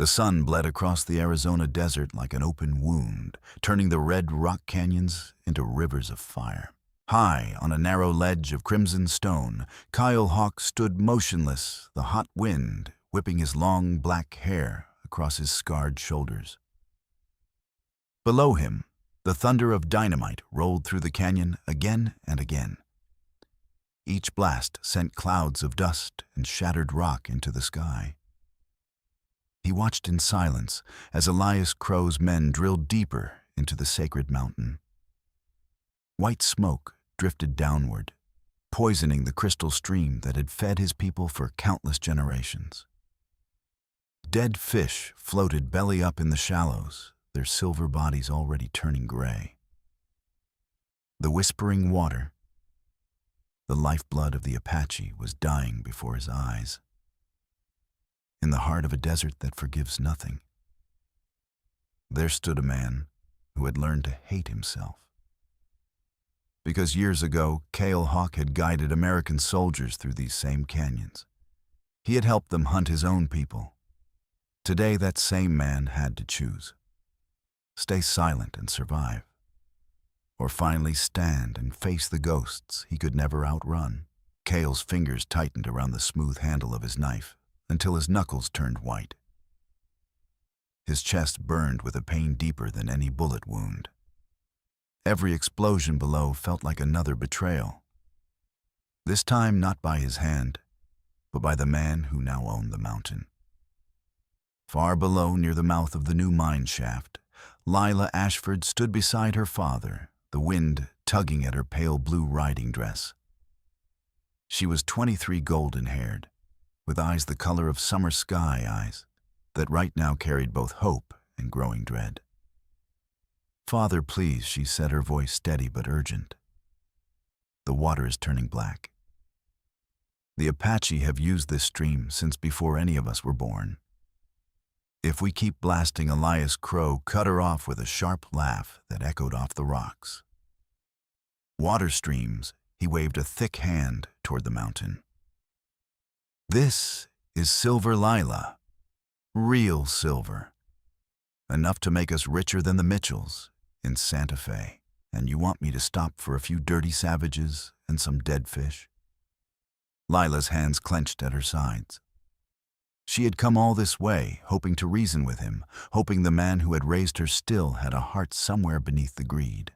The sun bled across the Arizona desert like an open wound, turning the red rock canyons into rivers of fire. High on a narrow ledge of crimson stone, Kael Hawk stood motionless, the hot wind whipping his long black hair across his scarred shoulders. Below him, the thunder of dynamite rolled through the canyon again and again. Each blast sent clouds of dust and shattered rock into the sky. He watched in silence as Elias Crow's men drilled deeper into the sacred mountain. White smoke drifted downward, poisoning the crystal stream that had fed his people for countless generations. Dead fish floated belly up in the shallows, their silver bodies already turning gray. The whispering water, the lifeblood of the Apache, was dying before his eyes. In the heart of a desert that forgives nothing, there stood a man who had learned to hate himself. Because years ago, Kael Hawk had guided American soldiers through these same canyons. He had helped them hunt his own people. Today, that same man had to choose: stay silent and survive, or finally stand and face the ghosts he could never outrun. Kael's fingers tightened around the smooth handle of his knife until his knuckles turned white. His chest burned with a pain deeper than any bullet wound. Every explosion below felt like another betrayal. This time not by his hand, but by the man who now owned the mountain. Far below, near the mouth of the new mine shaft, Lila Ashford stood beside her father, the wind tugging at her pale blue riding dress. She was 23, golden-haired, with eyes the color of summer sky eyes that right now carried both hope and growing dread. "Father, please," she said, her voice steady but urgent. "The water is turning black. The Apache have used this stream since before any of us were born. If we keep blasting, Elias Crow cut her off with a sharp laugh that echoed off the rocks. Water streams, he waved a thick hand toward the mountain. This is silver, Lila. Real silver. Enough to make us richer than the Mitchells in Santa Fe. And you want me to stop for a few dirty savages and some dead fish?" Lila's hands clenched at her sides. She had come all this way, hoping to reason with him, hoping the man who had raised her still had a heart somewhere beneath the greed.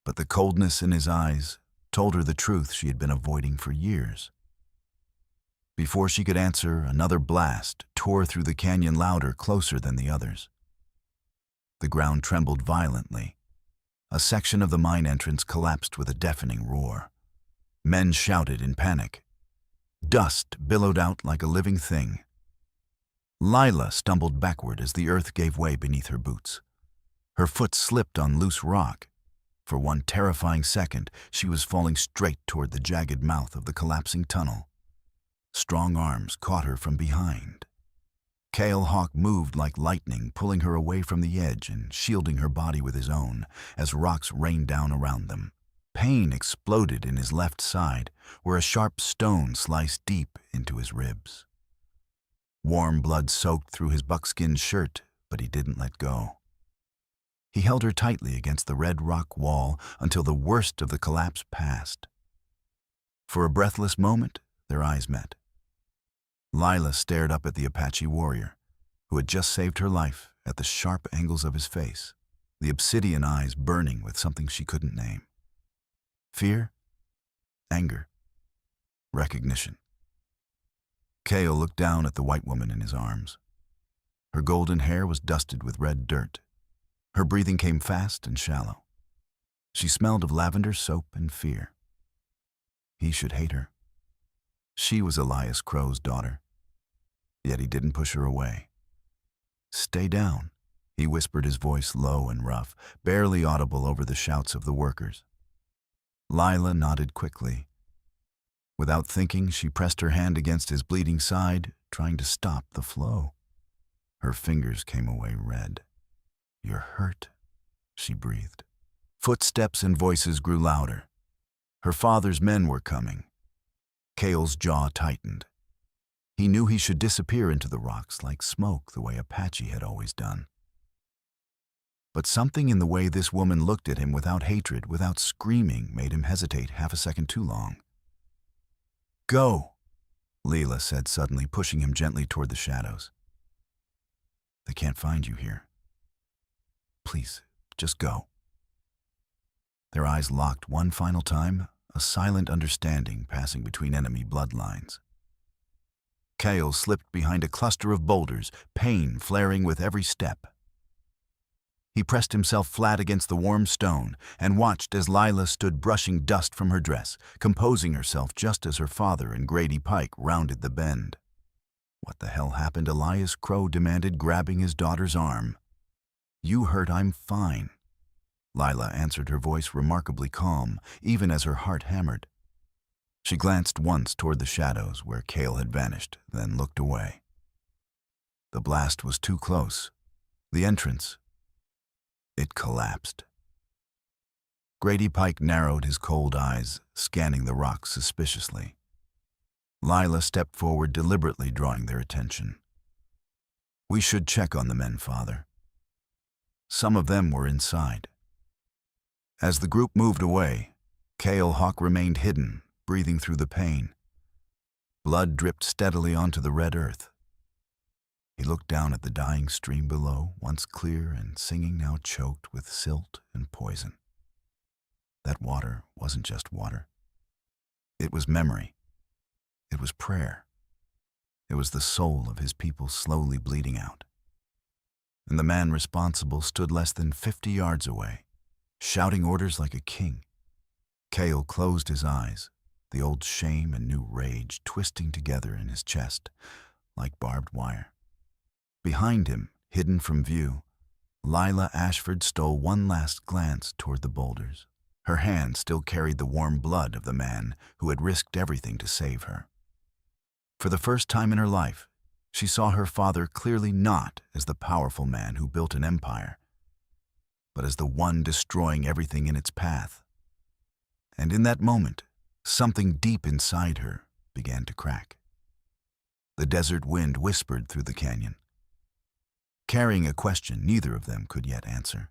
But the coldness in his eyes told her the truth she had been avoiding for years. Before she could answer, another blast tore through the canyon, louder, closer than the others. The ground trembled violently. A section of the mine entrance collapsed with a deafening roar. Men shouted in panic. Dust billowed out like a living thing. Lila stumbled backward as the earth gave way beneath her boots. Her foot slipped on loose rock. For one terrifying second, she was falling straight toward the jagged mouth of the collapsing tunnel. Strong arms caught her from behind. Kael Hawk moved like lightning, pulling her away from the edge and shielding her body with his own as rocks rained down around them. Pain exploded in his left side, where a sharp stone sliced deep into his ribs. Warm blood soaked through his buckskin shirt, but he didn't let go. He held her tightly against the red rock wall until the worst of the collapse passed. For a breathless moment, their eyes met. Lila stared up at the Apache warrior, who had just saved her life, at the sharp angles of his face, the obsidian eyes burning with something she couldn't name. Fear, anger, recognition. Kael looked down at the white woman in his arms. Her golden hair was dusted with red dirt. Her breathing came fast and shallow. She smelled of lavender, soap, and fear. He should hate her. She was Elias Crow's daughter. Yet he didn't push her away. "Stay down," he whispered, his voice low and rough, barely audible over the shouts of the workers. Lila nodded quickly. Without thinking, she pressed her hand against his bleeding side, trying to stop the flow. Her fingers came away red. "You're hurt," she breathed. Footsteps and voices grew louder. Her father's men were coming. Kael's jaw tightened. He knew he should disappear into the rocks like smoke, the way Apache had always done. But something in the way this woman looked at him without hatred, without screaming, made him hesitate half a second too long. "Go," Lila said suddenly, pushing him gently toward the shadows. "They can't find you here. Please, just go." Their eyes locked one final time, a silent understanding passing between enemy bloodlines. Kael slipped behind a cluster of boulders, pain flaring with every step. He pressed himself flat against the warm stone and watched as Lila stood brushing dust from her dress, composing herself just as her father and Grady Pike rounded the bend. "What the hell happened?" Elias Crow demanded, grabbing his daughter's arm. "You hurt, I'm fine." Lila answered, her voice remarkably calm, even as her heart hammered. She glanced once toward the shadows where Kael had vanished, then looked away. The blast was too close. The entrance, it collapsed. Grady Pike narrowed his cold eyes, scanning the rocks suspiciously. Lila stepped forward, deliberately drawing their attention. "We should check on the men, Father. Some of them were inside." As the group moved away, Kael Hawk remained hidden, breathing through the pain. Blood dripped steadily onto the red earth. He looked down at the dying stream below, once clear and singing, now choked with silt and poison. That water wasn't just water. It was memory. It was prayer. It was the soul of his people slowly bleeding out. And the man responsible stood less than 50 yards away, shouting orders like a king. Kael closed his eyes, the old shame and new rage twisting together in his chest like barbed wire. Behind him, hidden from view, Lila Ashford stole one last glance toward the boulders. Her hand still carried the warm blood of the man who had risked everything to save her. For the first time in her life, she saw her father clearly not as the powerful man who built an empire, but as the one destroying everything in its path. And in that moment, something deep inside her began to crack. The desert wind whispered through the canyon, carrying a question neither of them could yet answer.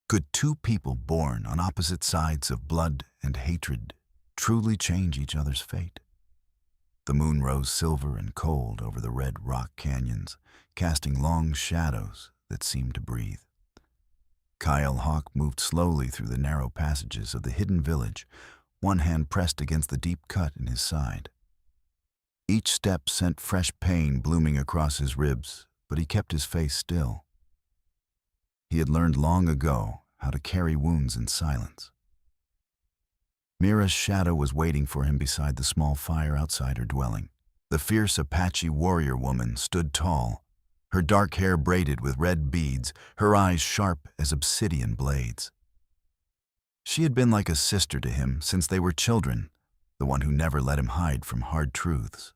Could two people born on opposite sides of blood and hatred truly change each other's fate? The moon rose silver and cold over the red rock canyons, casting long shadows that seemed to breathe. Kael Hawk moved slowly through the narrow passages of the hidden village, one hand pressed against the deep cut in his side. Each step sent fresh pain blooming across his ribs, but he kept his face still. He had learned long ago how to carry wounds in silence. Mira's shadow was waiting for him beside the small fire outside her dwelling. The fierce Apache warrior woman stood tall, her dark hair braided with red beads, her eyes sharp as obsidian blades. She had been like a sister to him since they were children, the one who never let him hide from hard truths.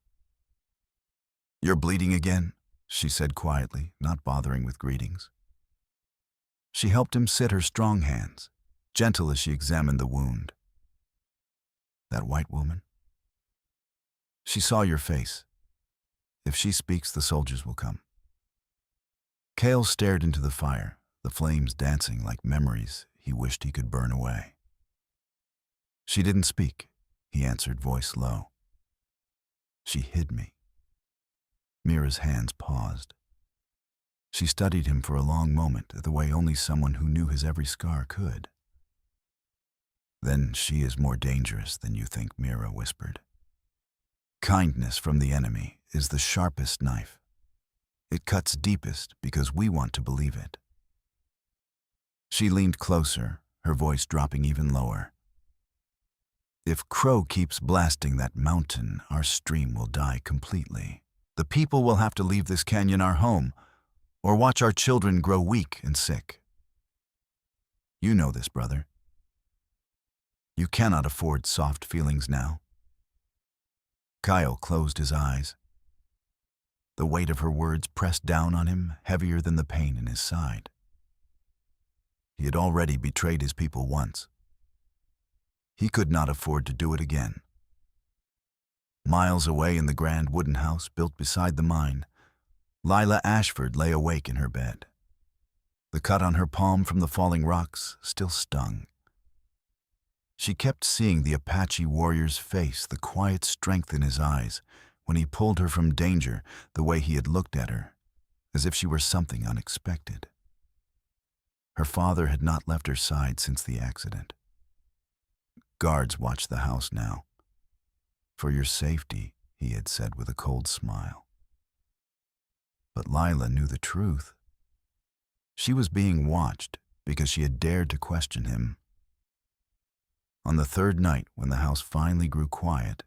"You're bleeding again?" she said quietly, not bothering with greetings. She helped him sit her strong hands, gentle as she examined the wound. "That white woman? She saw your face. If she speaks, the soldiers will come." Kael stared into the fire, the flames dancing like memories he wished he could burn away. "She didn't speak," he answered, voice low. "She hid me." Mira's hands paused. She studied him for a long moment, the way only someone who knew his every scar could. "Then she is more dangerous than you think," Mira whispered. "Kindness from the enemy is the sharpest knife. It cuts deepest because we want to believe it." She leaned closer, her voice dropping even lower. "If Crow keeps blasting that mountain, our stream will die completely. The people will have to leave this canyon, our home, or watch our children grow weak and sick. You know this, brother. You cannot afford soft feelings now." Kael closed his eyes. The weight of her words pressed down on him, heavier than the pain in his side. He had already betrayed his people once. He could not afford to do it again. Miles away in the grand wooden house built beside the mine, Lila Ashford lay awake in her bed. The cut on her palm from the falling rocks still stung. She kept seeing the Apache warrior's face, the quiet strength in his eyes, when he pulled her from danger, the way he had looked at her, as if she were something unexpected. Her father had not left her side since the accident. Guards watched the house now. "For your safety," he had said with a cold smile. But Lila knew the truth. She was being watched because she had dared to question him. On the third night, when the house finally grew quiet,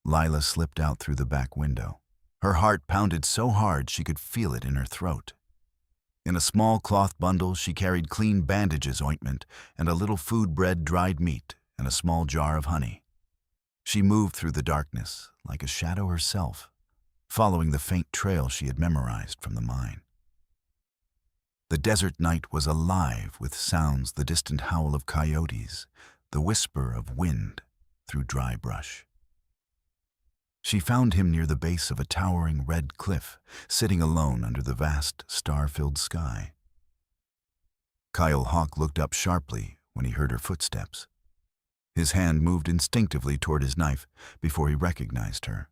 Lila slipped out through the back window. Her heart pounded so hard she could feel it in her throat. In a small cloth bundle, she carried clean bandages, ointment, and a little food, bread, dried meat, and a small jar of honey. She moved through the darkness like a shadow herself, following the faint trail she had memorized from the mine. The desert night was alive with sounds, the distant howl of coyotes, the whisper of wind through dry brush. She found him near the base of a towering red cliff, sitting alone under the vast, star-filled sky. Kael Hawk looked up sharply when he heard her footsteps. His hand moved instinctively toward his knife before he recognized her.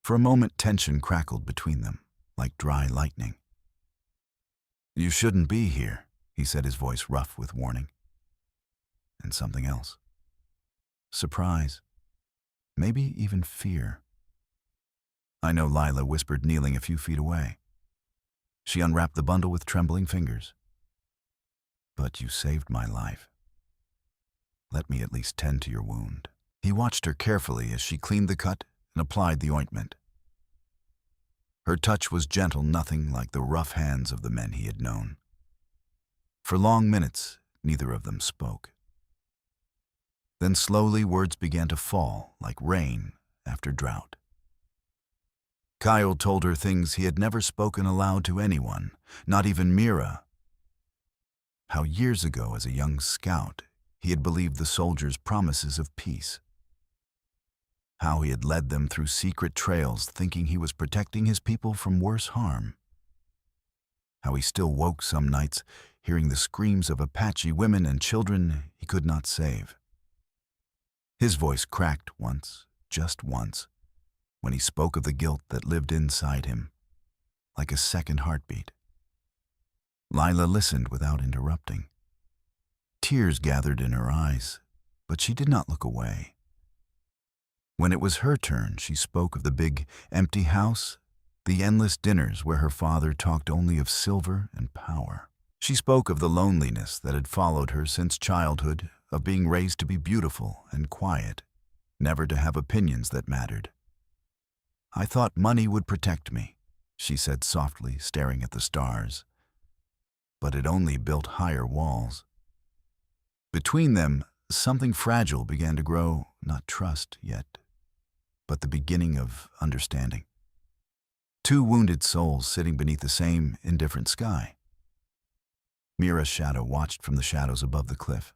For a moment, tension crackled between them, like dry lightning. "You shouldn't be here," he said, his voice rough with warning. And something else. Surprise. Maybe even fear. "I know," Lila whispered, kneeling a few feet away. She unwrapped the bundle with trembling fingers. "But you saved my life. Let me at least tend to your wound." He watched her carefully as she cleaned the cut and applied the ointment. Her touch was gentle, nothing like the rough hands of the men he had known. For long minutes, neither of them spoke. Then slowly words began to fall, like rain after drought. Kael told her things he had never spoken aloud to anyone, not even Mira. How years ago, as a young scout, he had believed the soldiers' promises of peace. How he had led them through secret trails, thinking he was protecting his people from worse harm. How he still woke some nights, hearing the screams of Apache women and children he could not save. His voice cracked once, just once, when he spoke of the guilt that lived inside him, like a second heartbeat. Lila listened without interrupting. Tears gathered in her eyes, but she did not look away. When it was her turn, she spoke of the big, empty house, the endless dinners where her father talked only of silver and power. She spoke of the loneliness that had followed her since childhood, of being raised to be beautiful and quiet, never to have opinions that mattered. "I thought money would protect me," she said softly, staring at the stars. But it only built higher walls. Between them, something fragile began to grow, not trust yet, but the beginning of understanding. Two wounded souls sitting beneath the same indifferent sky. Mira's shadow watched from the shadows above the cliff.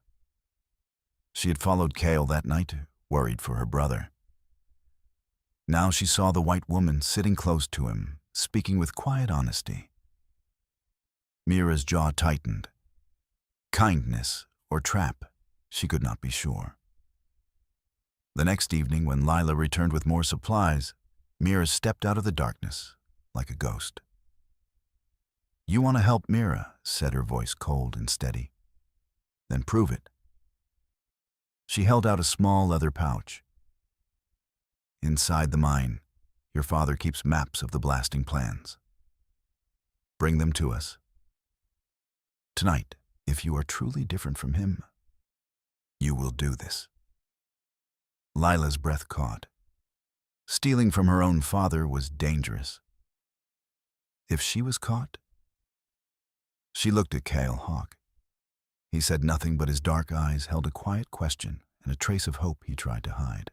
She had followed Kael that night, worried for her brother. Now she saw the white woman sitting close to him, speaking with quiet honesty. Mira's jaw tightened. Kindness or trap, she could not be sure. The next evening, when Lila returned with more supplies, Mira stepped out of the darkness like a ghost. "You want to help Mira," said her voice cold and steady. "Then prove it." She held out a small leather pouch. "Inside the mine, your father keeps maps of the blasting plans. Bring them to us. Tonight, if you are truly different from him, you will do this." Lila's breath caught. Stealing from her own father was dangerous. If she was caught? She looked at Kael Hawk. He said nothing, but his dark eyes held a quiet question and a trace of hope he tried to hide.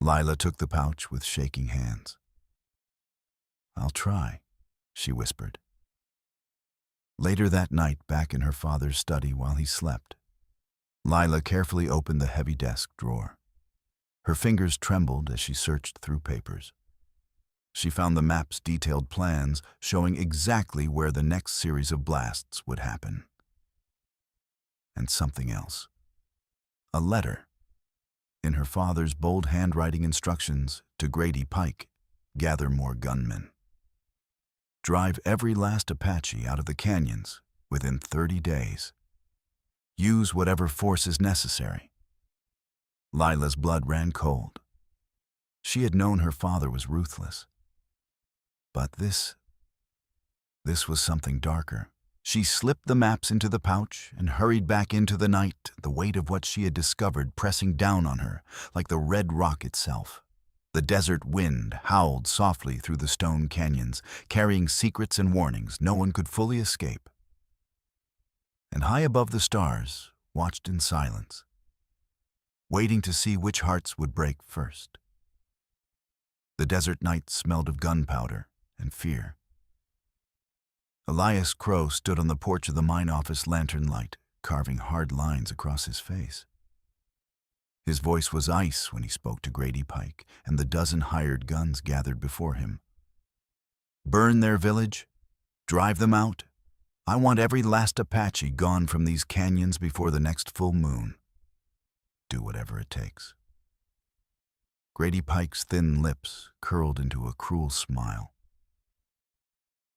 Lila took the pouch with shaking hands. "I'll try," she whispered. Later that night, back in her father's study while he slept, Lila carefully opened the heavy desk drawer. Her fingers trembled as she searched through papers. She found the map's detailed plans showing exactly where the next series of blasts would happen. And something else. A letter. In her father's bold handwriting instructions to Grady Pike, gather more gunmen. Drive every last Apache out of the canyons within 30 days. Use whatever force is necessary. Lila's blood ran cold. She had known her father was ruthless. But this was something darker. She slipped the maps into the pouch and hurried back into the night, the weight of what she had discovered pressing down on her like the red rock itself. The desert wind howled softly through the stone canyons, carrying secrets and warnings no one could fully escape. And high above the stars, watched in silence, waiting to see which hearts would break first. The desert night smelled of gunpowder and fear. Elias Crow stood on the porch of the mine office lantern light, carving hard lines across his face. His voice was ice when he spoke to Grady Pike and the dozen hired guns gathered before him. Burn their village? Drive them out? I want every last Apache gone from these canyons before the next full moon. Do whatever it takes. Grady Pike's thin lips curled into a cruel smile.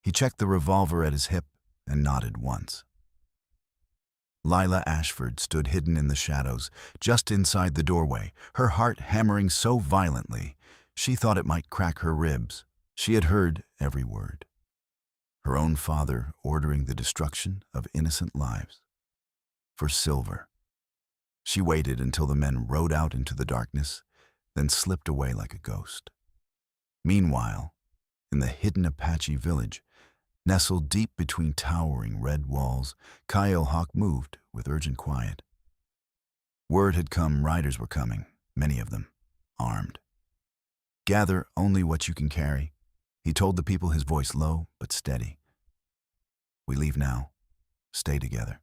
He checked the revolver at his hip and nodded once. Lila Ashford stood hidden in the shadows, just inside the doorway, her heart hammering so violently she thought it might crack her ribs. She had heard every word. Her own father ordering the destruction of innocent lives. For silver. She waited until the men rode out into the darkness, then slipped away like a ghost. Meanwhile, in the hidden Apache village, nestled deep between towering red walls, Kael Hawk moved with urgent quiet. Word had come riders were coming, many of them, armed. Gather only what you can carry, he told the people, his voice low but steady. We leave now. Stay together.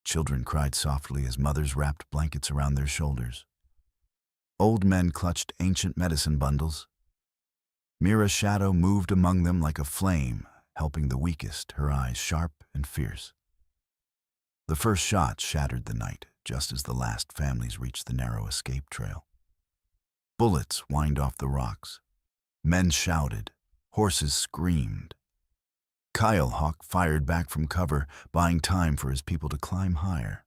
Children cried softly as mothers wrapped blankets around their shoulders. Old men clutched ancient medicine bundles. Mira's shadow moved among them like a flame, helping the weakest, her eyes sharp and fierce. The first shot shattered the night, just as the last families reached the narrow escape trail. Bullets whined off the rocks. Men shouted. Horses screamed. Kael Hawk fired back from cover, buying time for his people to climb higher.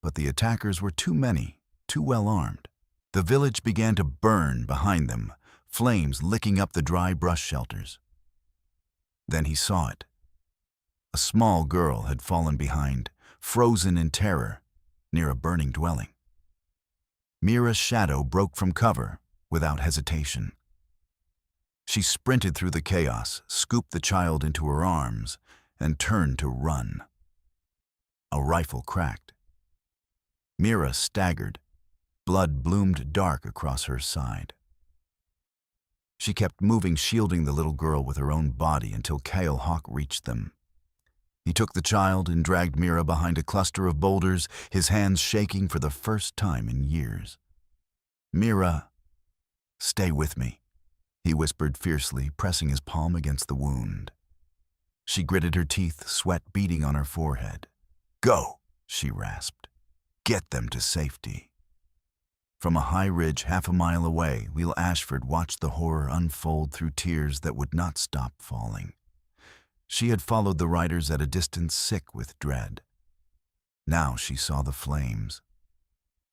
But the attackers were too many, too well armed. The village began to burn behind them, flames licking up the dry brush shelters. Then he saw it. A small girl had fallen behind, frozen in terror, near a burning dwelling. Mira's shadow broke from cover without hesitation. She sprinted through the chaos, scooped the child into her arms, and turned to run. A rifle cracked. Mira staggered. Blood bloomed dark across her side. She kept moving, shielding the little girl with her own body until Kael Hawk reached them. He took the child and dragged Mira behind a cluster of boulders, his hands shaking for the first time in years. Mira, stay with me, he whispered fiercely, pressing his palm against the wound. She gritted her teeth, sweat beading on her forehead. Go, she rasped. Get them to safety. From a high ridge half a mile away, Lila Ashford watched the horror unfold through tears that would not stop falling. She had followed the riders at a distance, sick with dread. Now she saw the flames.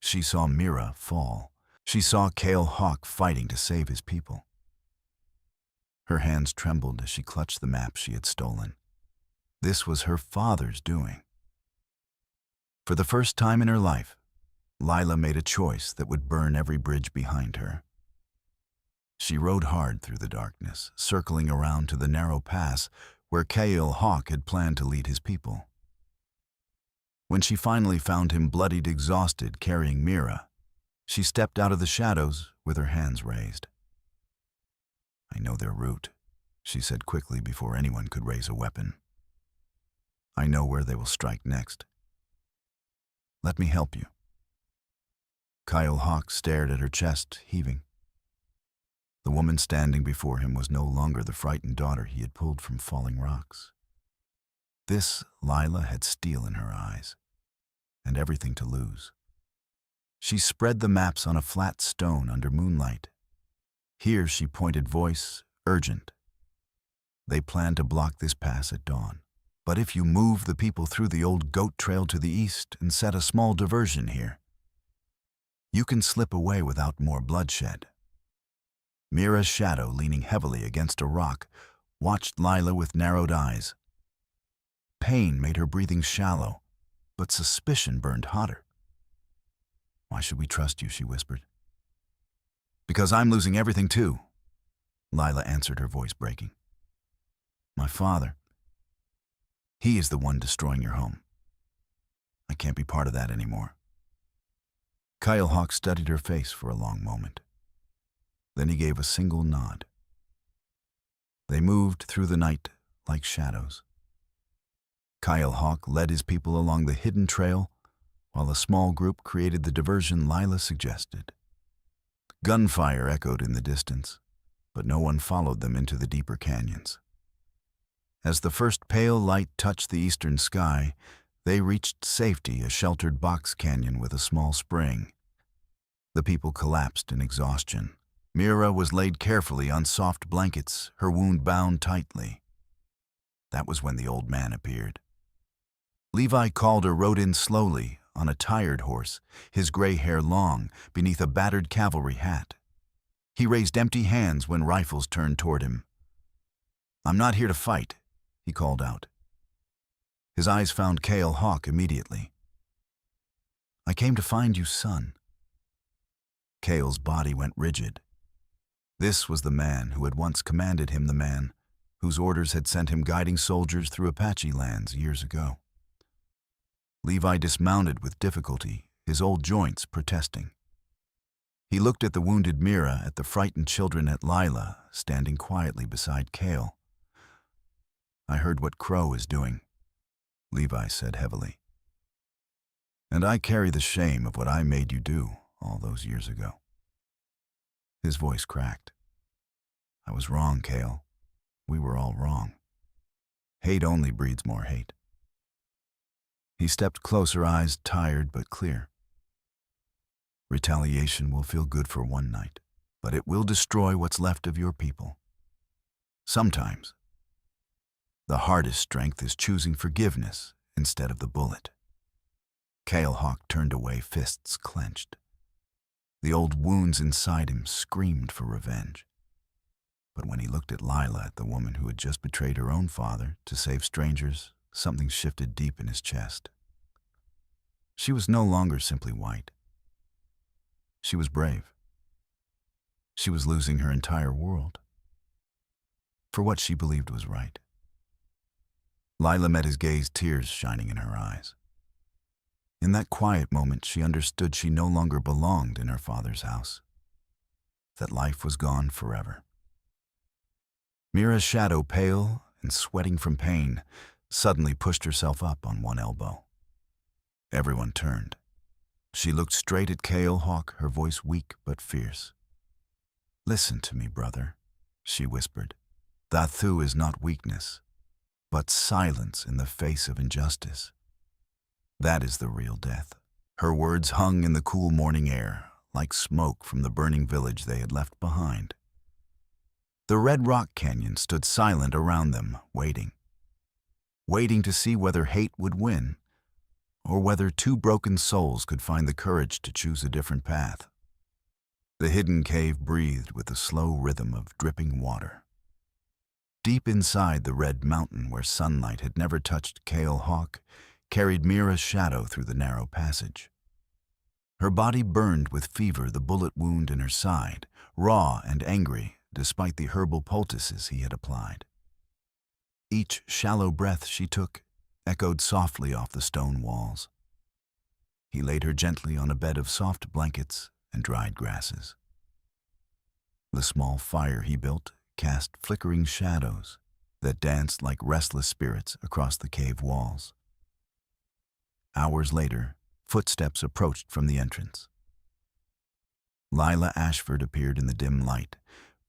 She saw Mira fall. She saw Kael Hawk fighting to save his people. Her hands trembled as she clutched the map she had stolen. This was her father's doing. For the first time in her life, Lila made a choice that would burn every bridge behind her. She rode hard through the darkness, circling around to the narrow pass where Kael Hawk had planned to lead his people. When she finally found him bloodied, exhausted, carrying Mira, she stepped out of the shadows with her hands raised. I know their route, she said quickly before anyone could raise a weapon. I know where they will strike next. Let me help you. Kael Hawk stared at her chest, heaving. The woman standing before him was no longer the frightened daughter he had pulled from falling rocks. This Lila had steel in her eyes, and everything to lose. She spread the maps on a flat stone under moonlight. Here she pointed, voice urgent. They plan to block this pass at dawn. But if you move the people through the old goat trail to the east and set a small diversion here, you can slip away without more bloodshed. Mira's shadow, leaning heavily against a rock, watched Lila with narrowed eyes. Pain made her breathing shallow, but suspicion burned hotter. "Why should we trust you?" she whispered. "Because I'm losing everything too," Lila answered, her voice breaking. "My father, he is the one destroying your home. I can't be part of that anymore." Kael Hawk studied her face for a long moment. Then he gave a single nod. They moved through the night like shadows. Kael Hawk led his people along the hidden trail, while a small group created the diversion Lila suggested. Gunfire echoed in the distance, but no one followed them into the deeper canyons. As the first pale light touched the eastern sky, they reached safety, a sheltered box canyon with a small spring. The people collapsed in exhaustion. Mira was laid carefully on soft blankets, her wound bound tightly. That was when the old man appeared. Levi Calder rode in slowly, on a tired horse, his gray hair long, beneath a battered cavalry hat. He raised empty hands when rifles turned toward him. "I'm not here to fight," he called out. His eyes found Kael Hawk immediately. "I came to find you, son." Kael's body went rigid. This was the man who had once commanded him, the man whose orders had sent him guiding soldiers through Apache lands years ago. Levi dismounted with difficulty, his old joints protesting. He looked at the wounded Mira, at the frightened children, at Lila, standing quietly beside Kael. "I heard what Crow is doing," Levi said heavily. "And I carry the shame of what I made you do all those years ago." His voice cracked. "I was wrong, Kael. We were all wrong. Hate only breeds more hate." He stepped closer, eyes tired but clear. "Retaliation will feel good for one night, but it will destroy what's left of your people. Sometimes, the hardest strength is choosing forgiveness instead of the bullet." Kael Hawk turned away, fists clenched. The old wounds inside him screamed for revenge. But when he looked at Lila, at the woman who had just betrayed her own father to save strangers, something shifted deep in his chest. She was no longer simply white. She was brave. She was losing her entire world for what she believed was right. Lila met his gaze, tears shining in her eyes. In that quiet moment, she understood she no longer belonged in her father's house, that life was gone forever. Mira's shadow, pale and sweating from pain, suddenly pushed herself up on one elbow. Everyone turned. She looked straight at Kael Hawk, her voice weak but fierce. "Listen to me, brother," she whispered. "That too is not weakness, but silence in the face of injustice. That is the real death." Her words hung in the cool morning air, like smoke from the burning village they had left behind. The red rock canyon stood silent around them, waiting to see whether hate would win, or whether two broken souls could find the courage to choose a different path. The hidden cave breathed with the slow rhythm of dripping water. Deep inside the red mountain, where sunlight had never touched, Kael Hawk carried Mira's shadow through the narrow passage. Her body burned with fever, the bullet wound in her side, raw and angry despite the herbal poultices he had applied. Each shallow breath she took echoed softly off the stone walls. He laid her gently on a bed of soft blankets and dried grasses. The small fire he built cast flickering shadows that danced like restless spirits across the cave walls. Hours later, footsteps approached from the entrance. Lila Ashford appeared in the dim light,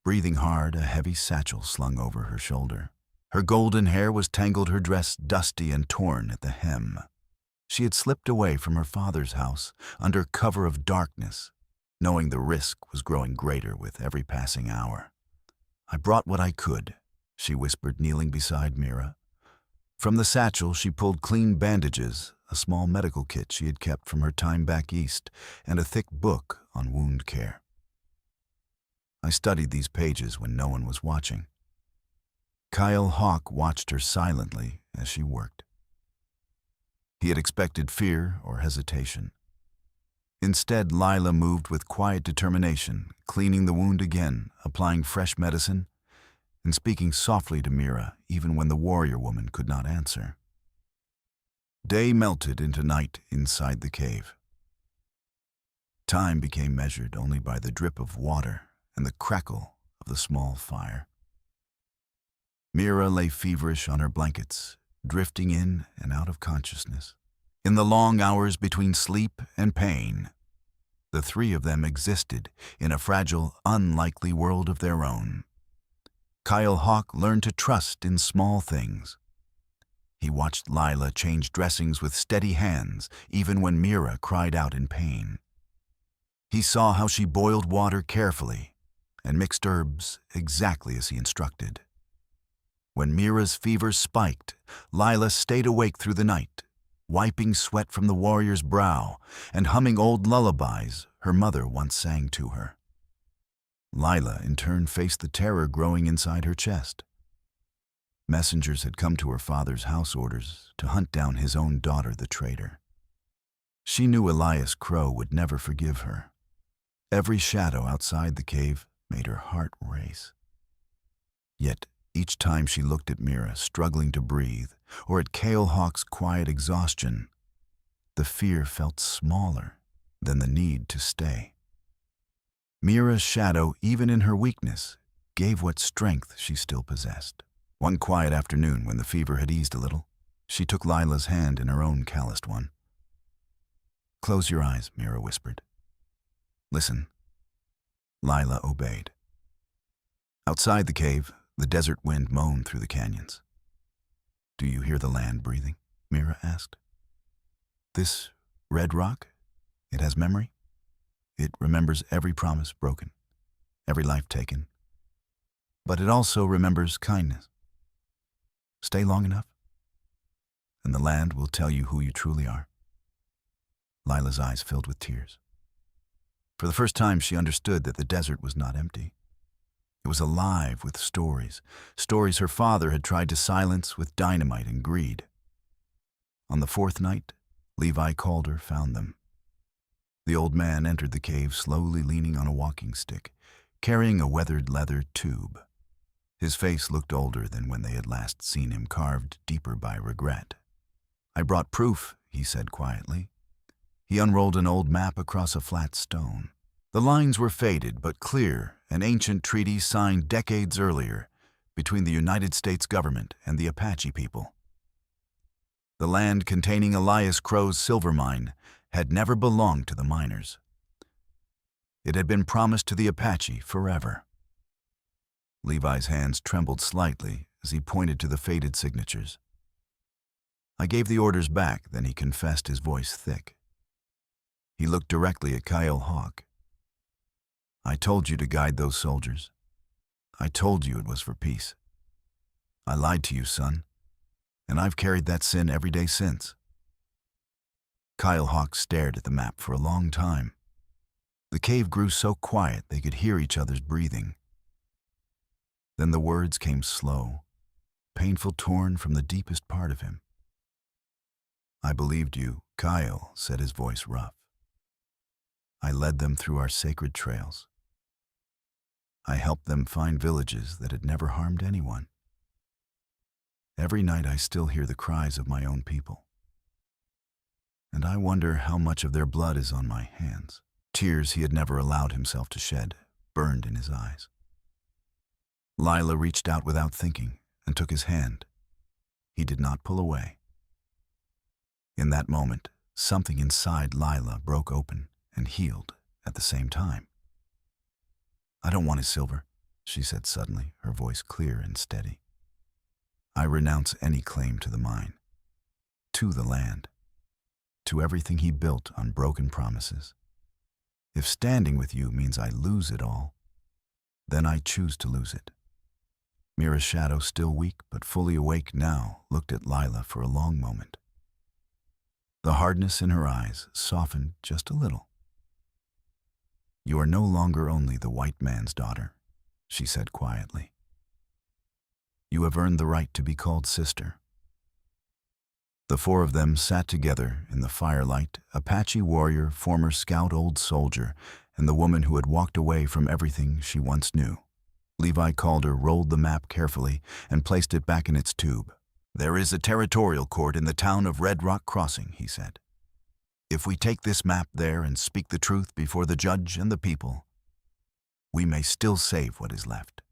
breathing hard, a heavy satchel slung over her shoulder. Her golden hair was tangled, her dress dusty and torn at the hem. She had slipped away from her father's house under cover of darkness, knowing the risk was growing greater with every passing hour. "I brought what I could," she whispered, kneeling beside Mira. From the satchel, she pulled clean bandages, a small medical kit she had kept from her time back east, and a thick book on wound care. I studied these pages when no one was watching. Kael Hawk watched her silently as she worked. He had expected fear or hesitation. Instead, Lila moved with quiet determination, cleaning the wound again, applying fresh medicine, and speaking softly to Mira, even when the warrior woman could not answer. Day melted into night inside the cave. Time became measured only by the drip of water and the crackle of the small fire. Mira lay feverish on her blankets, drifting in and out of consciousness. In the long hours between sleep and pain, the three of them existed in a fragile, unlikely world of their own. Kael Hawk learned to trust in small things. He watched Lila change dressings with steady hands, even when Mira cried out in pain. He saw how she boiled water carefully and mixed herbs exactly as he instructed. When Mira's fever spiked, Lila stayed awake through the night, wiping sweat from the warrior's brow and humming old lullabies her mother once sang to her. Lila, in turn, faced the terror growing inside her chest. Messengers had come to her father's house orders to hunt down his own daughter, the traitor. She knew Elias Crow would never forgive her. Every shadow outside the cave made her heart race. Yet, each time she looked at Mira, struggling to breathe, or at Kael Hawk's quiet exhaustion, the fear felt smaller than the need to stay. Mira's shadow, even in her weakness, gave what strength she still possessed. One quiet afternoon, when the fever had eased a little, she took Lila's hand in her own calloused one. "Close your eyes," Mira whispered. "Listen." Lila obeyed. Outside the cave, the desert wind moaned through the canyons. "Do you hear the land breathing?" Mira asked. "This red rock, it has memory. It remembers every promise broken, every life taken. But it also remembers kindness. Stay long enough, and the land will tell you who you truly are." Lila's eyes filled with tears. For the first time, she understood that the desert was not empty. It was alive with stories, stories her father had tried to silence with dynamite and greed. On the fourth night, Levi Calder found them. The old man entered the cave slowly, leaning on a walking stick, carrying a weathered leather tube. His face looked older than when they had last seen him, carved deeper by regret. "I brought proof," he said quietly. He unrolled an old map across a flat stone. The lines were faded but clear, an ancient treaty signed decades earlier between the United States government and the Apache people. The land containing Elias Crow's silver mine had never belonged to the miners. It had been promised to the Apache forever. Levi's hands trembled slightly as he pointed to the faded signatures. "I gave the orders back," then he confessed, his voice thick. He looked directly at Kael Hawk. "I told you to guide those soldiers. I told you it was for peace. I lied to you, son, and I've carried that sin every day since." Kael Hawk stared at the map for a long time. The cave grew so quiet they could hear each other's breathing. Then the words came slow, painful, torn from the deepest part of him. "I believed you," Kael said, his voice rough. "I led them through our sacred trails. I helped them find villages that had never harmed anyone. Every night I still hear the cries of my own people. And I wonder how much of their blood is on my hands." Tears he had never allowed himself to shed burned in his eyes. Lila reached out without thinking and took his hand. He did not pull away. In that moment, something inside Lila broke open and healed at the same time. I don't want his silver, she said suddenly, her voice clear and steady. I renounce any claim to the mine, to the land, to everything he built on broken promises. If standing with you means I lose it all, then I choose to lose it. Mira's shadow, still weak but fully awake now, looked at Lila for a long moment. The hardness in her eyes softened just a little. You are no longer only the white man's daughter, she said quietly. You have earned the right to be called sister. The four of them sat together in the firelight, Apache warrior, former scout, old soldier, and the woman who had walked away from everything she once knew. Levi Calder rolled the map carefully and placed it back in its tube. There is a territorial court in the town of Red Rock Crossing, he said. If we take this map there and speak the truth before the judge and the people, we may still save what is left.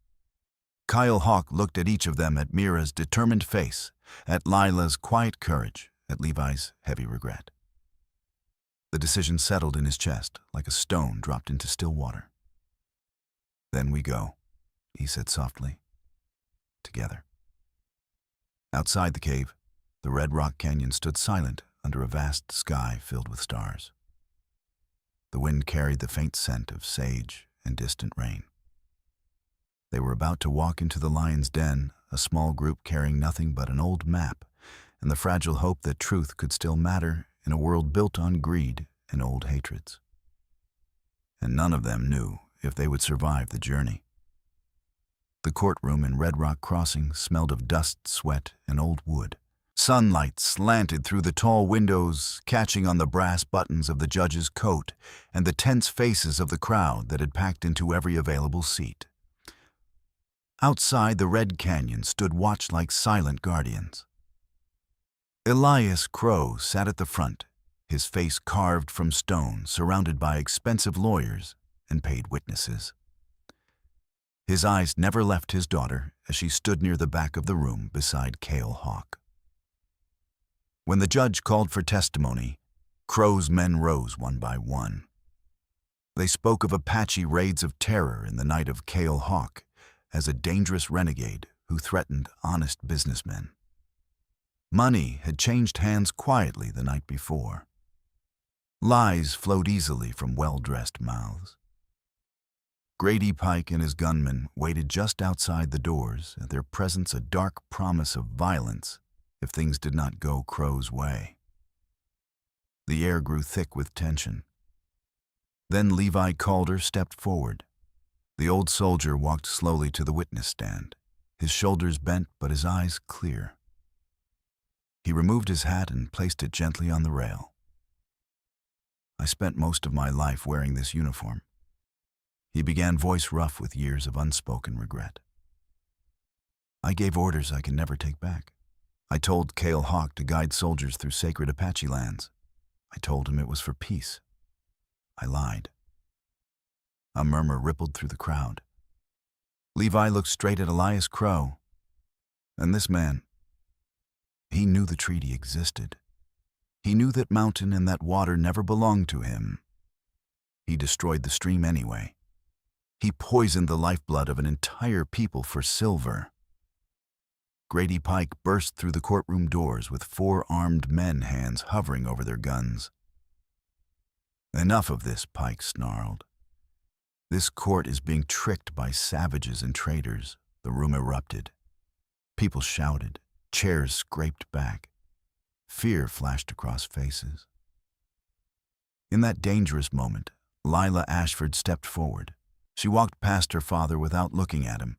Kael Hawk looked at each of them, at Mira's determined face, at Lila's quiet courage, at Levi's heavy regret. The decision settled in his chest like a stone dropped into still water. Then we go, he said softly, together. Outside the cave, the Red Rock Canyon stood silent under a vast sky filled with stars. The wind carried the faint scent of sage and distant rain. They were about to walk into the lion's den, a small group carrying nothing but an old map and the fragile hope that truth could still matter in a world built on greed and old hatreds. And none of them knew if they would survive the journey. The courtroom in Red Rock Crossing smelled of dust, sweat, and old wood. Sunlight slanted through the tall windows, catching on the brass buttons of the judge's coat and the tense faces of the crowd that had packed into every available seat. Outside the Red Canyon stood watch like silent guardians. Elias Crow sat at the front, his face carved from stone, surrounded by expensive lawyers and paid witnesses. His eyes never left his daughter as she stood near the back of the room beside Kael Hawk. When the judge called for testimony, Crow's men rose one by one. They spoke of Apache raids of terror in the night of Kael Hawk as a dangerous renegade who threatened honest businessmen. Money had changed hands quietly the night before. Lies flowed easily from well-dressed mouths. Grady Pike and his gunmen waited just outside the doors, their presence a dark promise of violence if things did not go Crow's way. The air grew thick with tension. Then Levi Calder stepped forward. The old soldier walked slowly to the witness stand, his shoulders bent but his eyes clear. He removed his hat and placed it gently on the rail. I spent most of my life wearing this uniform. He began, voice rough with years of unspoken regret. I gave orders I can never take back. I told Kael Hawk to guide soldiers through sacred Apache lands. I told him it was for peace. I lied. A murmur rippled through the crowd. Levi looked straight at Elias Crow. And this man, he knew the treaty existed. He knew that mountain and that water never belonged to him. He destroyed the stream anyway. He poisoned the lifeblood of an entire people for silver. Grady Pike burst through the courtroom doors with 4 armed men, hands hovering over their guns. Enough of this, Pike snarled. This court is being tricked by savages and traitors. The room erupted. People shouted. Chairs scraped back. Fear flashed across faces. In that dangerous moment, Lila Ashford stepped forward. She walked past her father without looking at him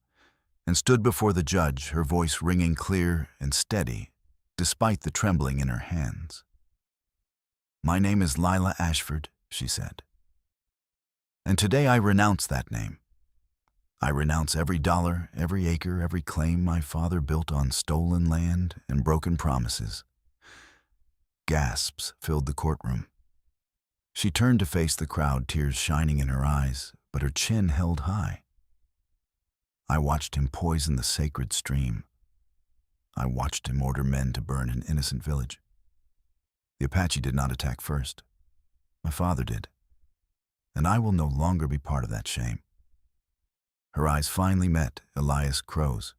and stood before the judge, her voice ringing clear and steady, despite the trembling in her hands. "My name is Lila Ashford," she said. "And today I renounce that name. I renounce every dollar, every acre, every claim my father built on stolen land and broken promises." Gasps filled the courtroom. She turned to face the crowd, tears shining in her eyes, but her chin held high. I watched him poison the sacred stream. I watched him order men to burn an innocent village. The Apache did not attack first. My father did. And I will no longer be part of that shame. Her eyes finally met Elias Crow's.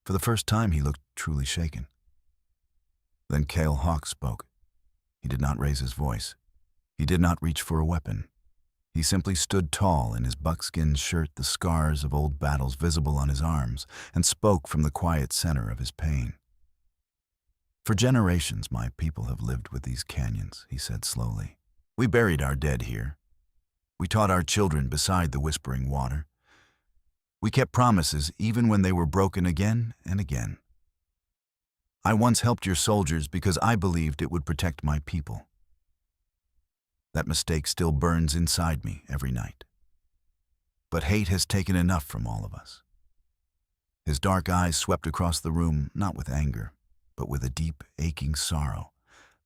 For the first time, he looked truly shaken. Then Kael Hawk spoke. He did not raise his voice. He did not reach for a weapon. He simply stood tall in his buckskin shirt, the scars of old battles visible on his arms, and spoke from the quiet center of his pain. "For generations, my people have lived with these canyons," he said slowly. "We buried our dead here. We taught our children beside the whispering water. We kept promises even when they were broken again and again. I once helped your soldiers because I believed it would protect my people. That mistake still burns inside me every night. But hate has taken enough from all of us." His dark eyes swept across the room, not with anger, but with a deep, aching sorrow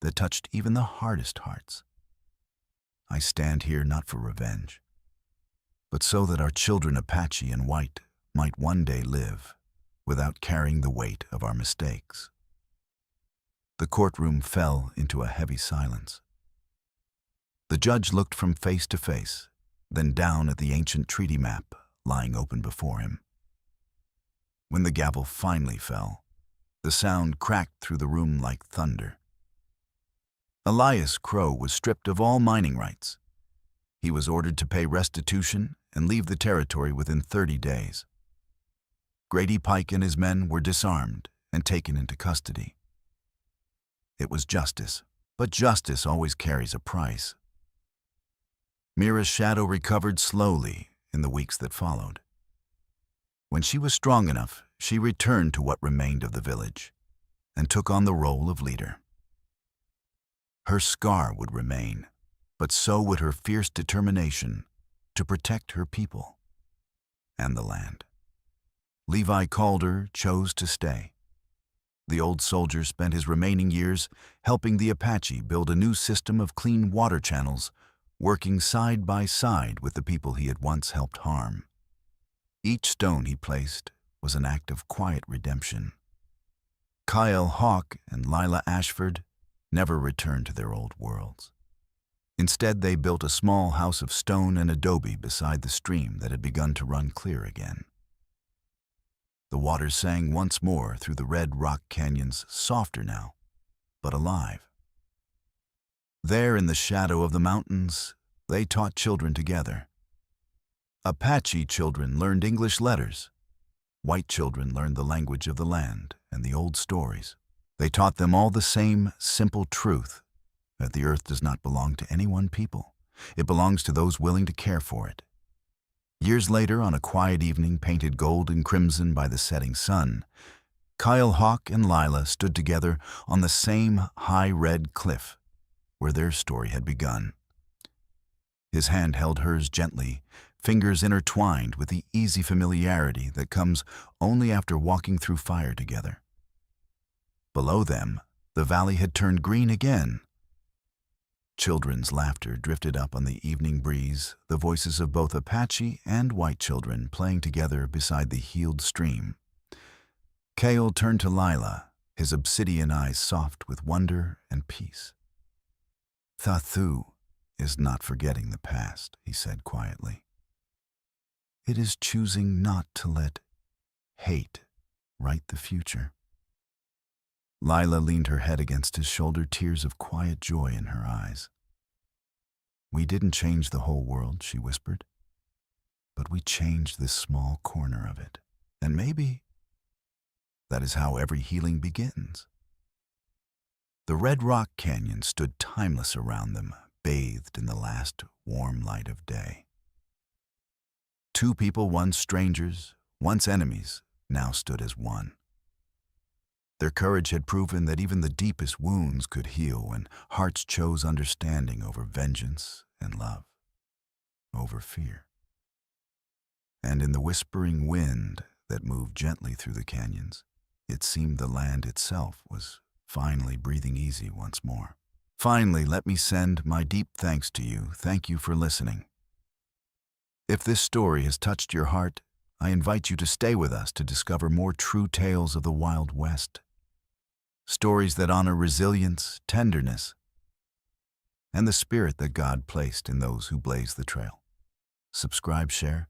that touched even the hardest hearts. "I stand here not for revenge, but so that our children, Apache and White, might one day live without carrying the weight of our mistakes." The courtroom fell into a heavy silence. The judge looked from face to face, then down at the ancient treaty map lying open before him. When the gavel finally fell, the sound cracked through the room like thunder. Elias Crow was stripped of all mining rights. He was ordered to pay restitution and leave the territory within 30 days. Grady Pike and his men were disarmed and taken into custody. It was justice, but justice always carries a price. Mira's shadow recovered slowly in the weeks that followed. When she was strong enough, she returned to what remained of the village and took on the role of leader. Her scar would remain, but so would her fierce determination to protect her people and the land. Levi Calder chose to stay. The old soldier spent his remaining years helping the Apache build a new system of clean water channels, working side by side with the people he had once helped harm. Each stone he placed was an act of quiet redemption. Kael Hawk and Lila Ashford never returned to their old worlds. Instead, they built a small house of stone and adobe beside the stream that had begun to run clear again. The water sang once more through the red rock canyons, softer now, but alive. There in the shadow of the mountains, they taught children together. Apache children learned English letters. White children learned the language of the land and the old stories. They taught them all the same simple truth, that the earth does not belong to any one people. It belongs to those willing to care for it. Years later, on a quiet evening painted gold and crimson by the setting sun, Kael Hawk and Lila stood together on the same high red cliff where their story had begun. His hand held hers gently, fingers intertwined with the easy familiarity that comes only after walking through fire together. Below them, the valley had turned green again. Children's laughter drifted up on the evening breeze, the voices of both Apache and white children playing together beside the healed stream. Kael turned to Lila, his obsidian eyes soft with wonder and peace. "Thathu is not forgetting the past," he said quietly. "It is choosing not to let hate write the future." Lila leaned her head against his shoulder, tears of quiet joy in her eyes. "We didn't change the whole world," she whispered, "but we changed this small corner of it. And maybe that is how every healing begins." The red rock canyon stood timeless around them, bathed in the last warm light of day. Two people, once strangers, once enemies, now stood as one. Their courage had proven that even the deepest wounds could heal when hearts chose understanding over vengeance and love, over fear. And in the whispering wind that moved gently through the canyons, it seemed the land itself was finally breathing easy once more. Finally, let me send my deep thanks to you. Thank you for listening. If this story has touched your heart, I invite you to stay with us to discover more true tales of the Wild West. Stories that honor resilience, tenderness, and the spirit that God placed in those who blaze the trail. Subscribe, share,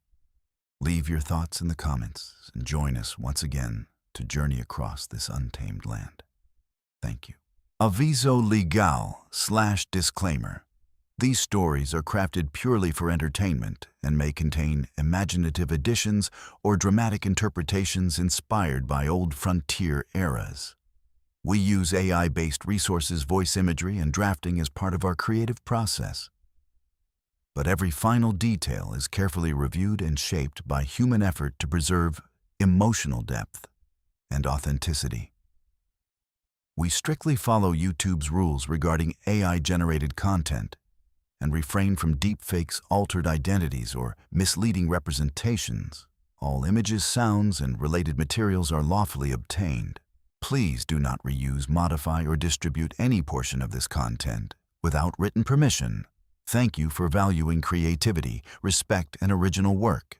Leave your thoughts in the comments and join us once again to journey across this untamed land. Thank you. Aviso legal/disclaimer. These stories are crafted purely for entertainment and may contain imaginative additions or dramatic interpretations inspired by old frontier eras. We use AI-based resources, voice imagery, and drafting as part of our creative process. But every final detail is carefully reviewed and shaped by human effort to preserve emotional depth and authenticity. We strictly follow YouTube's rules regarding AI-generated content and refrain from deepfakes, altered identities, or misleading representations. All images, sounds, and related materials are lawfully obtained. Please do not reuse, modify, or distribute any portion of this content without written permission. Thank you for valuing creativity, respect, and original work.